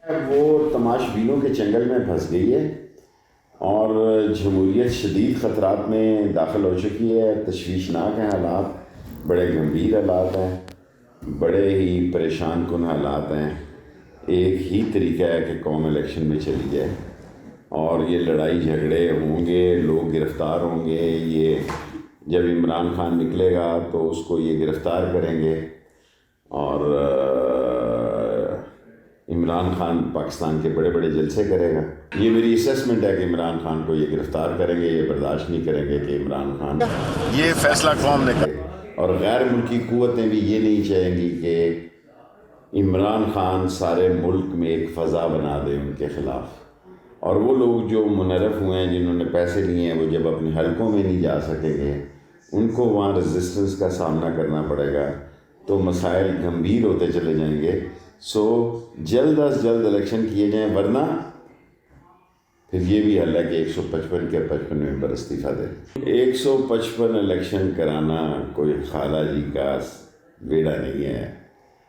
وہ تماش بینوں کے چنگل میں پھنس گئی ہے اور جمہوریت شدید خطرات میں داخل ہو چکی ہے. تشویشناک ہیں حالات، بڑے گمبھیر حالات ہیں، بڑے ہی پریشان کن حالات ہیں. ایک ہی طریقہ ہے کہ قوم الیکشن میں چلی جائے اور یہ لڑائی جھگڑے ہوں گے، لوگ گرفتار ہوں گے. یہ جب عمران خان نکلے گا تو اس کو یہ گرفتار کریں گے اور عمران خان پاکستان کے بڑے بڑے جلسے کرے گا. یہ میری اسیسمنٹ ہے کہ عمران خان کو یہ گرفتار کریں گے. یہ برداشت نہیں کریں گے کہ عمران خان یہ فیصلہ قوم نے کرے، اور غیر ملکی قوتیں بھی یہ نہیں چاہیں گی کہ عمران خان سارے ملک میں ایک فضا بنا دے ان کے خلاف. اور وہ لوگ جو منحرف ہوئے ہیں، جنہوں نے پیسے لیے ہیں، وہ جب اپنے حلقوں میں نہیں جا سکیں گے، ان کو وہاں ریزسٹنس کا سامنا کرنا پڑے گا، تو مسائل گمبھیر ہوتے چلے جائیں گے. سو جلد از جلد الیکشن کیے جائیں، ورنہ پھر یہ بھی حل ہے کہ 155 کے 55 ممبر استعفیٰ دیں. 155 الیکشن کرانا کوئی خالہ جی کا بیڑا نہیں ہے.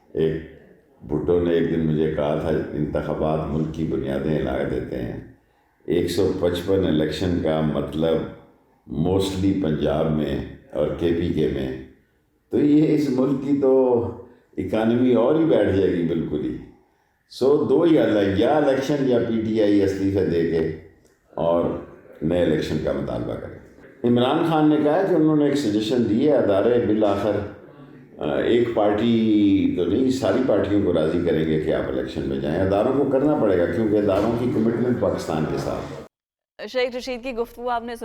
ایک بھٹو نے ایک دن مجھے کہا تھا انتخابات ملک کی بنیادیں ہلا دیتے ہیں. 155 الیکشن کا مطلب موسٹلی پنجاب میں اور کے میں، تو یہ اس ملک کی تو اکانومی اور ہی بیٹھ جائے گی بالکل ہی. سو دو ہی حل ہے، یا الیکشن یا پی ٹی آئی استعفے دے کے اور نئے الیکشن کا مطالبہ کرے. عمران خان نے کہا کہ انہوں نے ایک سجیشن دی ہے، ادارے بالآخر ایک پارٹی تو نہیں، ساری پارٹیوں کو راضی کریں گے کہ آپ الیکشن میں جائیں. اداروں کو کرنا پڑے گا کیونکہ اداروں کی کمٹمنٹ پاکستان کے ساتھ. شیخ رشید کی گفتگو آپ نے